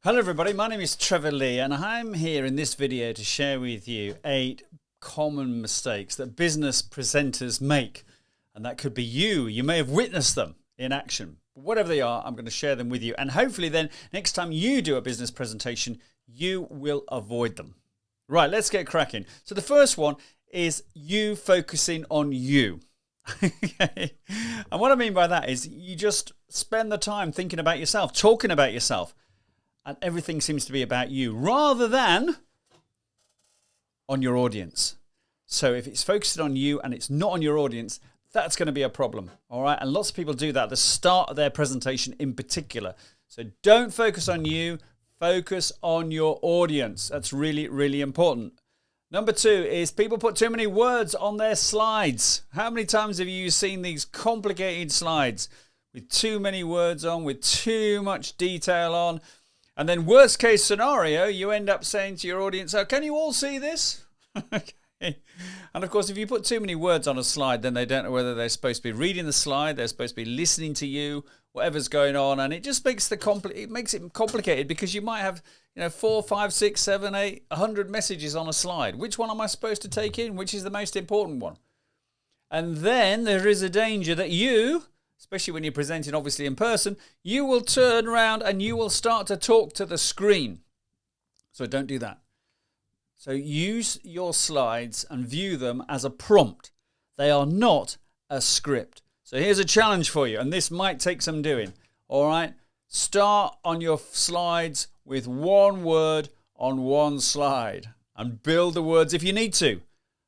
Hello everybody, my name is Trevor Lee and I'm here in this video to share with you 8 common mistakes that business presenters make. And that could be you. You may have witnessed them in action. Whatever they are, I'm going to share them with you. And hopefully then next time you do a business presentation, you will avoid them. Right, let's get cracking. So the first one is you focusing on you. Okay. And what I mean by that is you just spend the time thinking about yourself, talking about yourself. And everything seems to be about you rather than on your audience. So if it's focused on you and it's not on your audience, that's going to be a problem. All right. And lots of people do that at the start of their presentation in particular. So don't focus on you. Focus on your audience. That's really, really important. Number 2 is people put too many words on their slides. How many times have you seen these complicated slides with too many words on, with too much detail on? And then worst case scenario, you end up saying to your audience, oh, can you all see this? Okay. And of course, if you put too many words on a slide, then they don't know whether they're supposed to be reading the slide, they're supposed to be listening to you, whatever's going on. And it just makes it complicated because you might have 4, 5, 6, 7, 8, 100 messages on a slide. Which one am I supposed to take in? Which is the most important one? And then there is a danger that you, especially when you're presenting obviously in person, you will turn around and you will start to talk to the screen. So don't do that. So use your slides and view them as a prompt. They are not a script. So here's a challenge for you, and this might take some doing. All right, start on your slides with one word on one slide and build the words if you need to.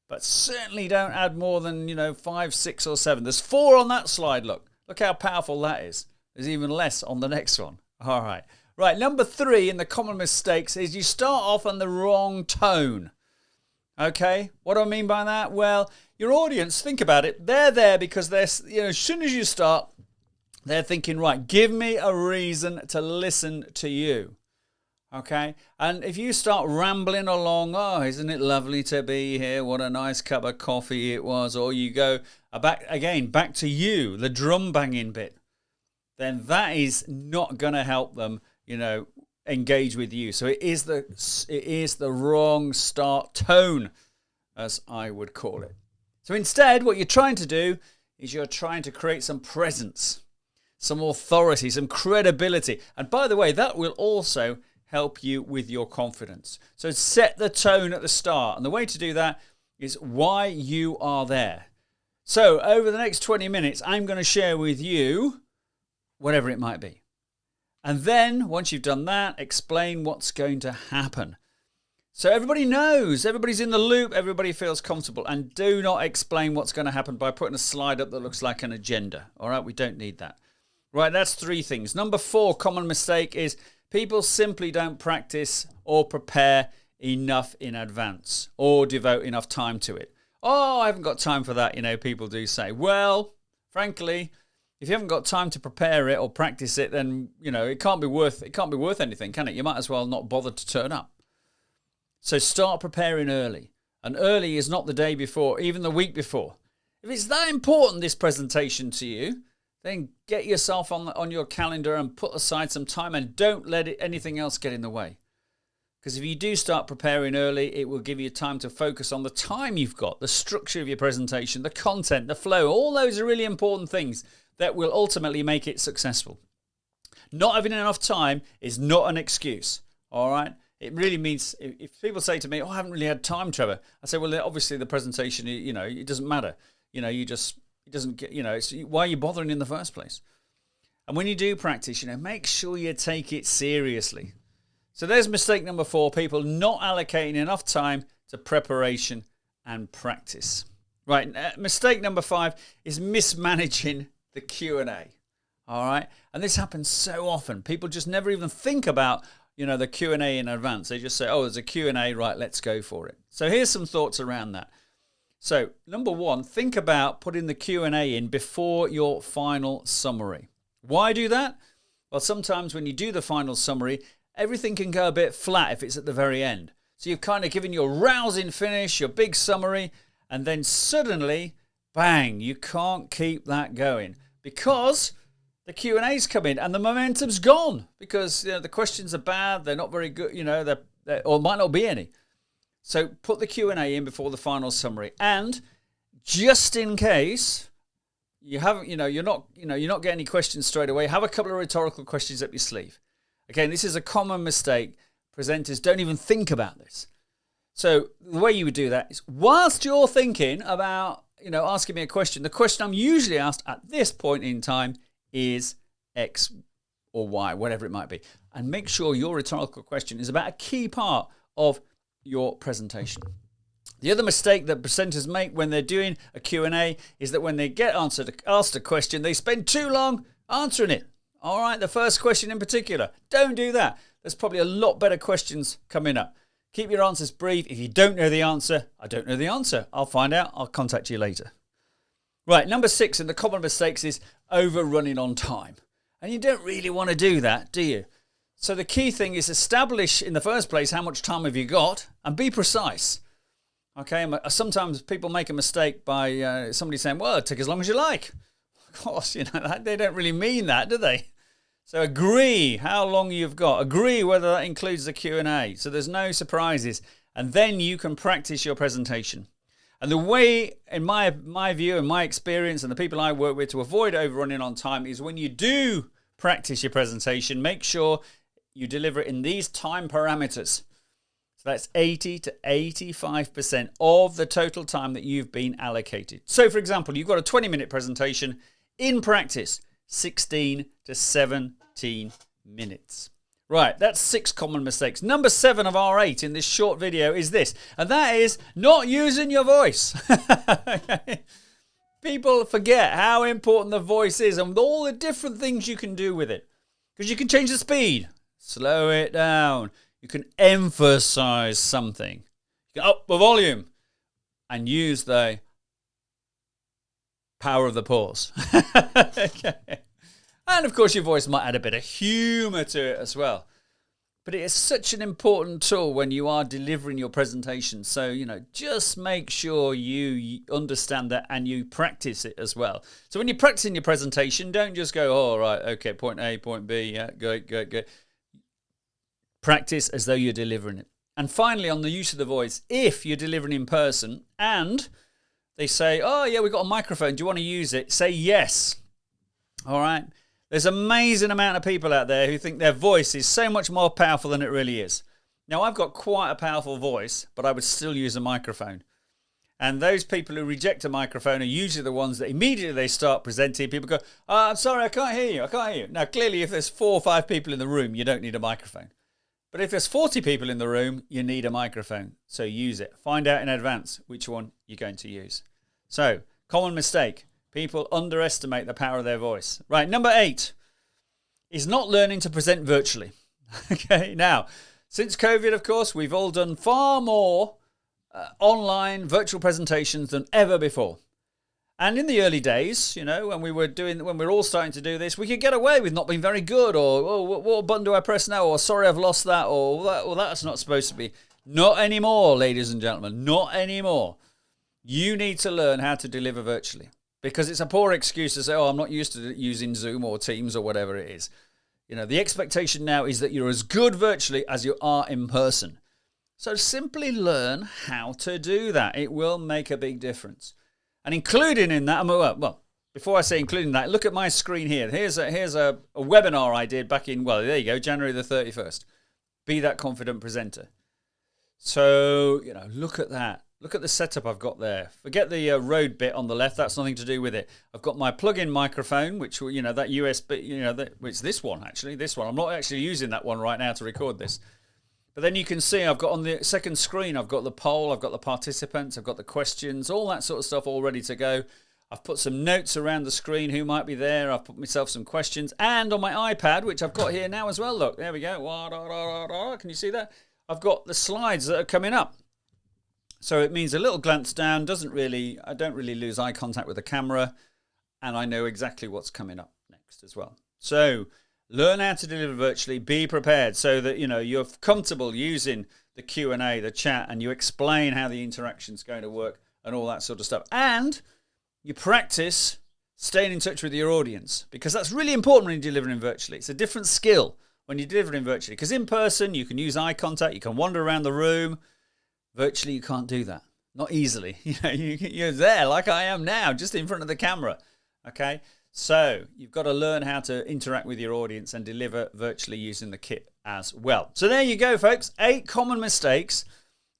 But certainly don't add more than 5, 6 or 7. There's 4 on that slide, look. Look how powerful that is. There's even less on the next one. All right. Right, number 3 in the common mistakes is you start off on the wrong tone. Okay, what do I mean by that? Well, your audience, think about it. They're there because they're, as soon as you start, they're thinking, right, give me a reason to listen to you. Okay, and if you start rambling along, oh, isn't it lovely to be here? What a nice cup of coffee it was. Or you go back to you, the drum banging bit. Then that is not going to help them, engage with you. So it is the wrong start tone, as I would call it. So instead, what you're trying to do is you're trying to create some presence, some authority, some credibility. And by the way, that will also help you with your confidence. So set the tone at the start. And the way to do that is why you are there. So over the next 20 minutes, I'm going to share with you whatever it might be. And then once you've done that, explain what's going to happen. So everybody knows, everybody's in the loop, everybody feels comfortable. And do not explain what's going to happen by putting a slide up that looks like an agenda. All right, we don't need that. Right, that's 3 things. Number 4 common mistake is people simply don't practice or prepare enough in advance or devote enough time to it. Oh, I haven't got time for that, people do say. Well, frankly, if you haven't got time to prepare it or practice it, then, it can't be worth anything, can it? You might as well not bother to turn up. So start preparing early. And early is not the day before, even the week before. If it's that important, this presentation to you, then get yourself on your calendar and put aside some time and don't let anything else get in the way. Because if you do start preparing early, it will give you time to focus on the time you've got, the structure of your presentation, the content, the flow. All those are really important things that will ultimately make it successful. Not having enough time is not an excuse. All right. It really means if people say to me, oh, I haven't really had time, Trevor. I say, well, obviously the presentation, it doesn't matter. It doesn't get, it's, why are you bothering in the first place? And when you do practice, make sure you take it seriously. So there's mistake number 4, people not allocating enough time to preparation and practice. Right, mistake number 5 is mismanaging the Q&A. All right, and this happens so often. People just never even think about, the Q&A in advance. They just say, oh, there's a Q&A, right, let's go for it. So here's some thoughts around that. So number 1, think about putting the Q&A in before your final summary. Why do that? Well, sometimes when you do the final summary, everything can go a bit flat if it's at the very end. So you've kind of given your rousing finish, your big summary, and then suddenly, bang, you can't keep that going because the Q&A's come in and the momentum's gone because the questions are bad, they're not very good, or might not be any. So put the Q&A in before the final summary. And just in case you haven't, you're not getting any questions straight away, have a couple of rhetorical questions up your sleeve. Again, this is a common mistake. Presenters don't even think about this. So the way you would do that is whilst you're thinking about, asking me a question, the question I'm usually asked at this point in time is X or Y, whatever it might be. And make sure your rhetorical question is about a key part of your presentation. The other mistake that presenters make when they're doing a Q&A is that when they get asked a question, they spend too long answering it. All right, the first question in particular. Don't do that. There's probably a lot better questions coming up. Keep your answers brief. If you don't know the answer, I don't know the answer. I'll find out. I'll contact you later. Right, number 6 in the common mistakes is overrunning on time. And you don't really want to do that, do you? So the key thing is establish in the first place how much time have you got and be precise. Okay, sometimes people make a mistake by somebody saying, well, take as long as you like. Of course, they don't really mean that, do they? So agree how long you've got. Agree whether that includes the Q&A. So there's no surprises. And then you can practice your presentation. And the way, in my view and my experience and the people I work with to avoid overrunning on time is when you do practice your presentation, make sure you deliver it in these time parameters. So that's 80 to 85% of the total time that you've been allocated. So for example, you've got a 20-minute presentation. In practice, 16 to 17 minutes. Right, that's 6 common mistakes. Number 7 of our 8 in this short video is this, and that is not using your voice. People forget how important the voice is and all the different things you can do with it. Because you can change the speed, slow it down. You can emphasize something. You can up the volume and use the power of the pause. Okay. And of course your voice might add a bit of humor to it as well. But it is such an important tool when you are delivering your presentation. So, just make sure you understand that and you practice it as well. So when you're practicing your presentation, don't just go, oh, right, okay, point A, point B, yeah, good. Practice as though you're delivering it. And finally, on the use of the voice, if you're delivering in person and they say, oh, yeah, we've got a microphone, do you want to use it? Say yes. All right. There's an amazing amount of people out there who think their voice is so much more powerful than it really is. Now, I've got quite a powerful voice, but I would still use a microphone. And those people who reject a microphone are usually the ones that immediately they start presenting, people go, oh, I'm sorry, I can't hear you. Now, clearly, if there's 4 or 5 people in the room, you don't need a microphone. But if there's 40 people in the room, you need a microphone. So use it. Find out in advance which one you're going to use. So, common mistake. People underestimate the power of their voice. Right, number 8 is not learning to present virtually. Okay, now, since COVID, of course, we've all done far more online virtual presentations than ever before. And in the early days, when we were all starting to do this, we could get away with not being very good, or oh, what button do I press now, or sorry, I've lost that, or that's not supposed to be. Not anymore, ladies and gentlemen, not anymore. You need to learn how to deliver virtually. Because it's a poor excuse to say, oh, I'm not used to using Zoom or Teams or whatever it is. The expectation now is that you're as good virtually as you are in person. So simply learn how to do that. It will make a big difference. And including in that, well, before I say including that, look at my screen here. Here's a webinar I did back in, well, there you go, January the 31st. Be that confident presenter. So, look at that. Look at the setup I've got there. Forget the Rode bit on the left. That's nothing to do with it. I've got my plug-in microphone, which, that USB, it's this one, actually. This one. I'm not actually using that one right now to record this. But then you can see I've got on the second screen, I've got the poll, I've got the participants, I've got the questions, all that sort of stuff all ready to go. I've put some notes around the screen, who might be there. I've put myself some questions. And on my iPad, which I've got here now as well, look, there we go. Can you see that? I've got the slides that are coming up. So it means a little glance down, I don't really lose eye contact with the camera, and I know exactly what's coming up next as well. So learn how to deliver virtually, be prepared so that you're comfortable using the Q&A, the chat, and you explain how the interaction's going to work and all that sort of stuff. And you practice staying in touch with your audience, because that's really important when you're delivering virtually. It's a different skill when you're delivering virtually, because in person you can use eye contact, you can wander around the room. Virtually, you can't do that. Not easily. You're there like I am now, just in front of the camera. Okay? So you've got to learn how to interact with your audience and deliver virtually using the kit as well. So there you go, folks. 8 common mistakes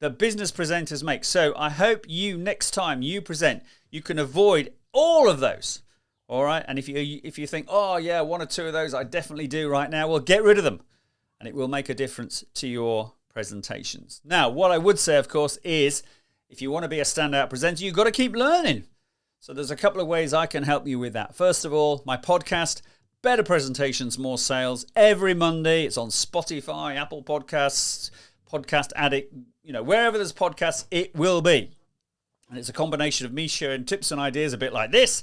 that business presenters make. So I hope next time you present, you can avoid all of those. All right? And if you think, oh, yeah, 1 or 2 of those I definitely do right now, well, get rid of them. And it will make a difference to your presentations. Now, what I would say, of course, is if you want to be a standout presenter, you've got to keep learning. So there's a couple of ways I can help you with that. First of all, my podcast, Better Presentations, More Sales, every Monday. It's on Spotify, Apple Podcasts, Podcast Addict, wherever there's podcasts, it will be. And it's a combination of me sharing tips and ideas a bit like this.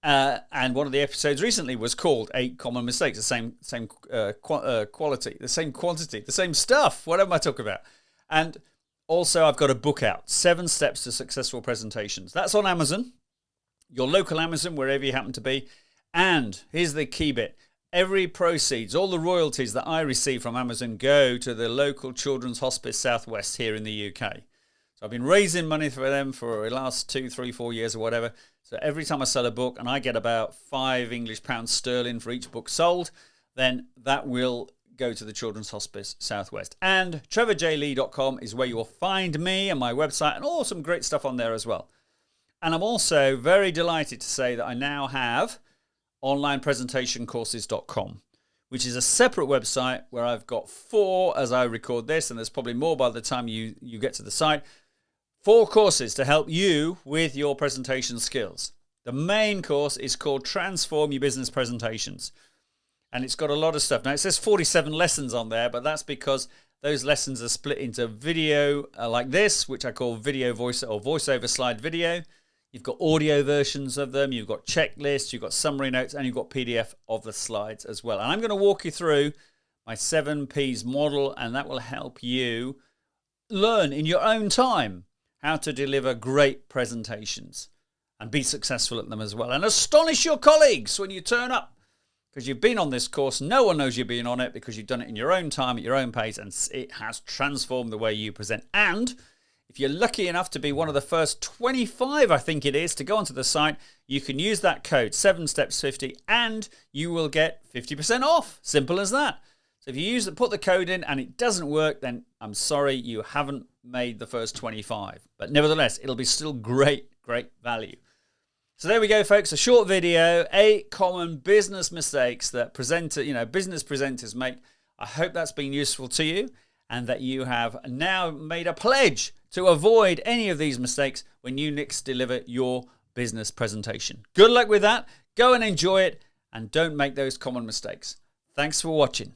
And one of the episodes recently was called 8 Common Mistakes, the same quality, the same quantity, the same stuff. What am I talking about? And also, I've got a book out, 7 Steps to Successful Presentations. That's on Amazon, your local Amazon, wherever you happen to be. And here's the key bit. Every proceeds, all the royalties that I receive from Amazon go to the local Children's Hospice Southwest here in the UK. So I've been raising money for them for the last 2, 3, 4 years or whatever. So every time I sell a book and I get about £5 for each book sold, then that will go to the Children's Hospice Southwest. And trevorjlee.com is where you will find me and my website and some great stuff on there as well. And I'm also very delighted to say that I now have onlinepresentationcourses.com, which is a separate website where I've got 4 as I record this, and there's probably more by the time you get to the site. 4 courses to help you with your presentation skills. The main course is called Transform Your Business Presentations. And it's got a lot of stuff. Now, it says 47 lessons on there, but that's because those lessons are split into video like this, which I call video voice or voiceover slide video. You've got audio versions of them. You've got checklists. You've got summary notes. And you've got PDF of the slides as well. And I'm going to walk you through my 7 Ps model, and that will help you learn in your own time how to deliver great presentations and be successful at them as well. And astonish your colleagues when you turn up. Because you've been on this course, no one knows you've been on it because you've done it in your own time, at your own pace, and it has transformed the way you present. And if you're lucky enough to be one of the first 25, I think it is, to go onto the site, you can use that code, 7steps50, and you will get 50% off. Simple as that. So if you put the code in and it doesn't work, then I'm sorry, you haven't made the first 25. But nevertheless, it'll be still great value. So there we go, folks. A short video, 8 common business mistakes that business presenters make. I hope that's been useful to you and that you have now made a pledge to avoid any of these mistakes when you next deliver your business presentation. Good luck with that. Go and enjoy it and don't make those common mistakes. Thanks for watching.